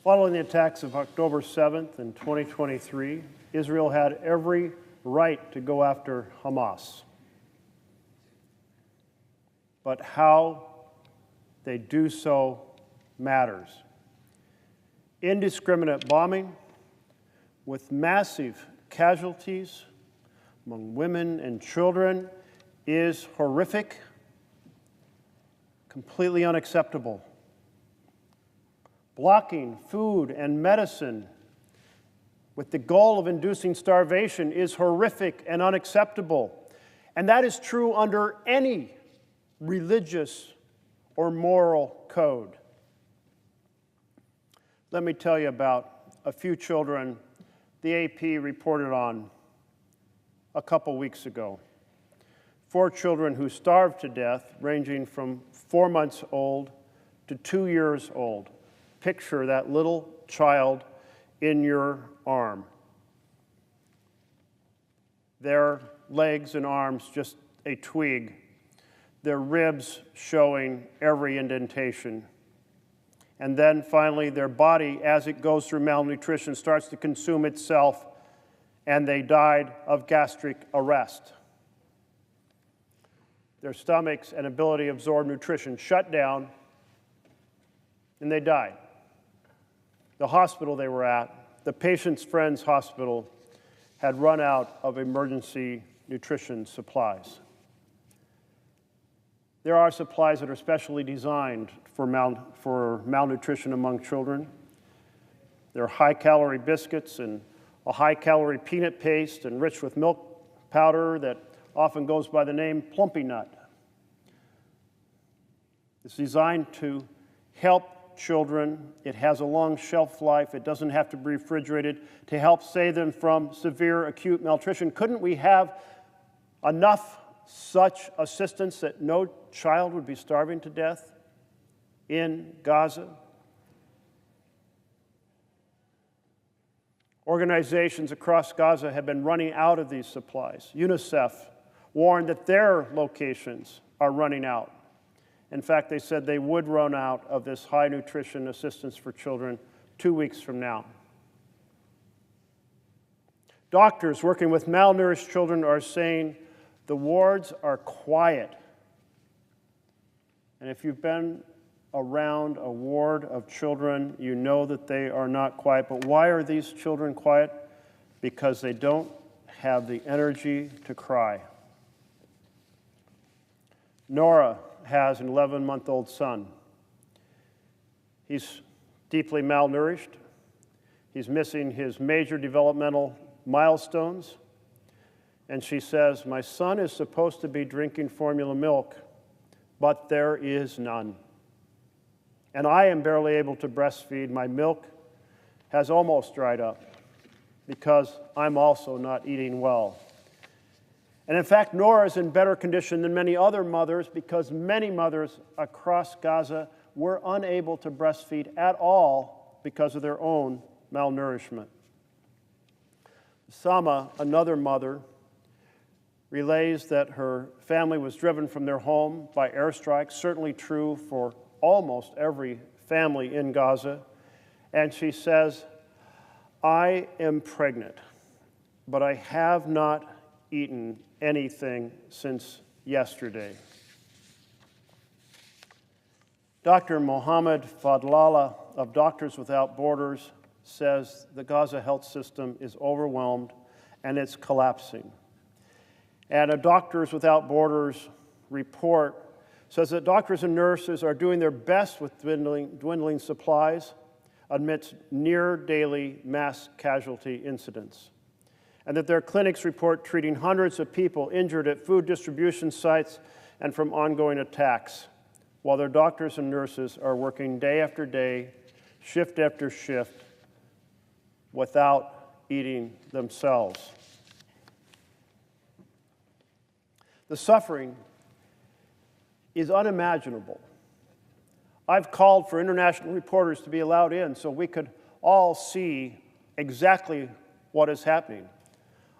Following the attacks of October 7th in 2023, Israel had every right to go after Hamas. But how they do so matters. Indiscriminate bombing with massive casualties among women and children is horrific, completely unacceptable. Blocking food and medicine with the goal of inducing starvation is horrific and unacceptable. And that is true under any religious or moral code. Let me tell you about a few children the AP reported on a couple weeks ago. 4 children who starved to death, ranging from 4 months old to 2 years old. Picture that little child in your arm. Their legs and arms just a twig. Their ribs showing every indentation. And then finally their body, as it goes through malnutrition, starts to consume itself, and they died of gastric arrest. Their stomachs and ability to absorb nutrition shut down, and they died. The hospital they were at, the patient's friend's hospital, had run out of emergency nutrition supplies. There are supplies that are specially designed for malnutrition among children. There are high-calorie biscuits and a high-calorie peanut paste enriched with milk powder that often goes by the name Plumpy Nut. It's designed to help children. It has a long shelf life. It doesn't have to be refrigerated to help save them from severe acute malnutrition. Couldn't we have enough such assistance that no child would be starving to death in Gaza? Organizations across Gaza have been running out of these supplies. UNICEF warned that their locations are running out. In fact, they said they would run out of this high nutrition assistance for children 2 weeks from now. Doctors working with malnourished children are saying the wards are quiet. And if you've been around a ward of children, you know that they are not quiet. But why are these children quiet? Because they don't have the energy to cry. Nora has an 11-month-old son. He's deeply malnourished. He's missing his major developmental milestones. And she says, "My son is supposed to be drinking formula milk, but there is none. And I am barely able to breastfeed. My milk has almost dried up because I'm also not eating well." And in fact, Nora is in better condition than many other mothers because many mothers across Gaza were unable to breastfeed at all because of their own malnourishment. Sama, another mother, relays that her family was driven from their home by airstrikes, certainly true for almost every family in Gaza. And she says, "I am pregnant, but I have not eaten anything since yesterday." Dr. Mohammed Fadlallah of Doctors Without Borders says the Gaza health system is overwhelmed and it's collapsing. And a Doctors Without Borders report says that doctors and nurses are doing their best with dwindling supplies amidst near daily mass casualty incidents, and that their clinics report treating hundreds of people injured at food distribution sites and from ongoing attacks, while their doctors and nurses are working day after day, shift after shift, without eating themselves. The suffering is unimaginable. I've called for international reporters to be allowed in so we could all see exactly what is happening.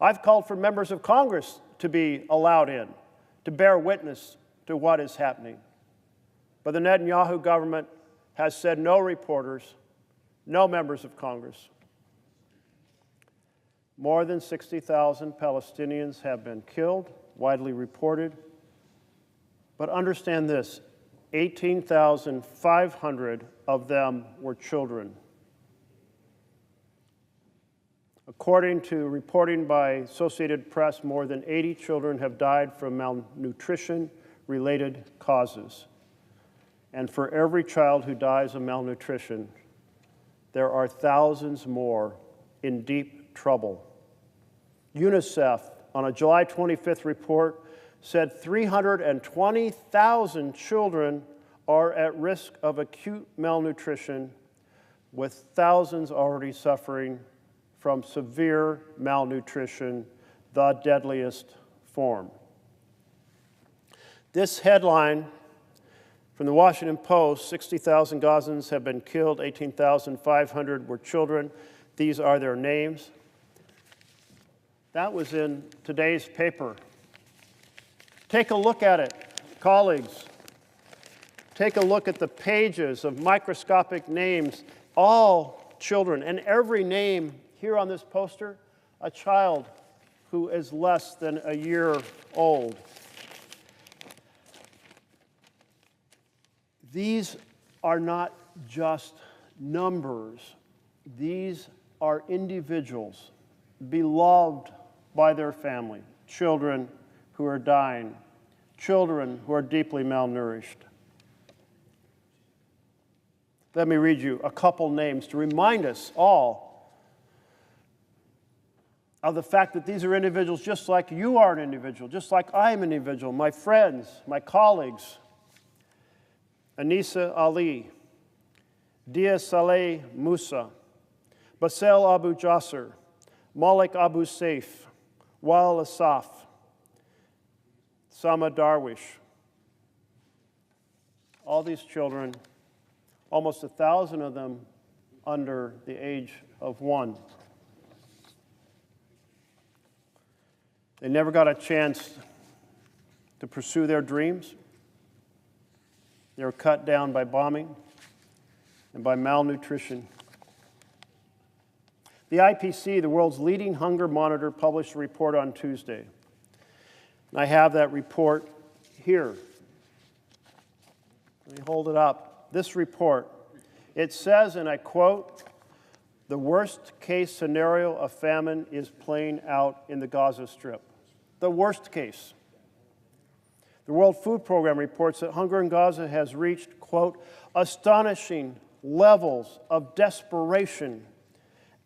I've called for members of Congress to be allowed in, to bear witness to what is happening. But the Netanyahu government has said no reporters, No, members of Congress. More than 60,000 Palestinians have been killed, widely reported. But understand this, 18,500 of them were children. According to reporting by Associated Press, more than 80 children have died from malnutrition-related causes. And for every child who dies of malnutrition, there are thousands more in deep trouble. UNICEF, on a July 25th report, said 320,000 children are at risk of acute malnutrition, with thousands already suffering from severe malnutrition, the deadliest form. This headline from the Washington Post, 60,000 Gazans have been killed, 18,500 were children. These are their names. That was in today's paper. Take a look at it, colleagues. Take a look at the pages of microscopic names, all children, and every name here on this poster, a child who is less than a year old. These are not just numbers. These are individuals beloved by their family, children who are dying, children who are deeply malnourished. Let me read you a couple names to remind us all of the fact that these are individuals just like you are an individual, just like I am an individual, my friends, my colleagues. Anissa Ali, Dia Saleh Musa, Basel Abu Jasser, Malik Abu Saif, Wael Asaf, Sama Darwish. All these children, almost 1,000 of them under the age of 1. They never got a chance to pursue their dreams. They were cut down by bombing and by malnutrition. The IPC, the world's leading hunger monitor, published a report on Tuesday. And I have that report here. Let me hold it up. This report, it says, and I quote, "The worst case scenario of famine is playing out in the Gaza Strip." The worst case. The World Food Program reports that hunger in Gaza has reached, quote, "astonishing levels of desperation,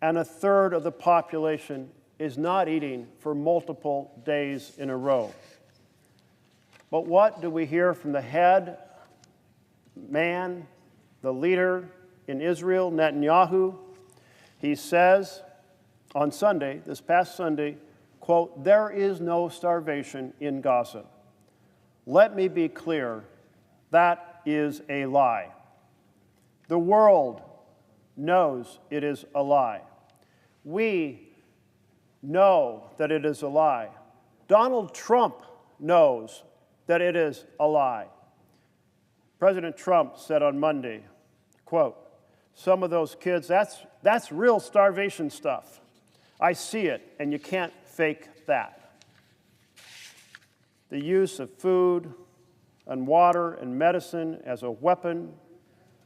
and a third of the population is not eating for multiple days in a row." But what do we hear from the head man, the leader in Israel, Netanyahu? He says on Sunday, this past Sunday, quote, "There is no starvation in Gaza." Let me be clear, that is a lie. The world knows it is a lie. We know that it is a lie. Donald Trump knows that it is a lie. President Trump said on Monday, quote, "Some of those kids, that's real starvation stuff. I see it, and you can't fake that." The use of food and water and medicine as a weapon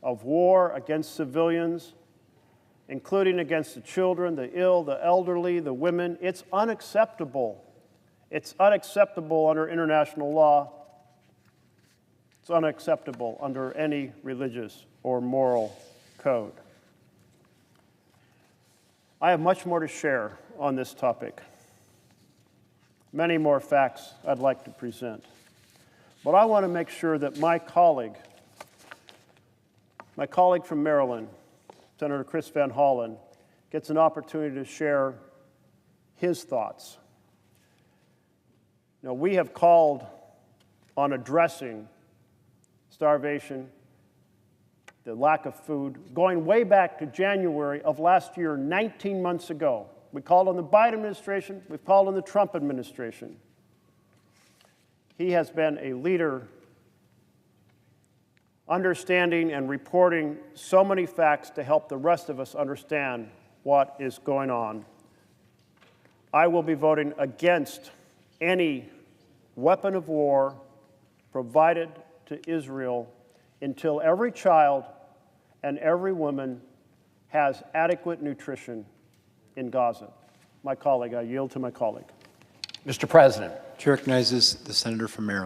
of war against civilians, including against the children, the ill, the elderly, the women, it's unacceptable. It's unacceptable under international law. It's unacceptable under any religious or moral code. I have much more to share on this topic. Many more facts I'd like to present. But I want to make sure that my colleague from Maryland, Senator Chris Van Hollen, gets an opportunity to share his thoughts. Now, we have called on addressing starvation, the lack of food, going way back to January of last year, 19 months ago. We called on the Biden administration, we've called on the Trump administration. He has been a leader understanding and reporting so many facts to help the rest of us understand what is going on. I will be voting against any weapon of war provided to Israel until every child and every woman has adequate nutrition in Gaza. My colleague, I yield to my colleague. Mr. President. Chair recognizes the senator from Maryland.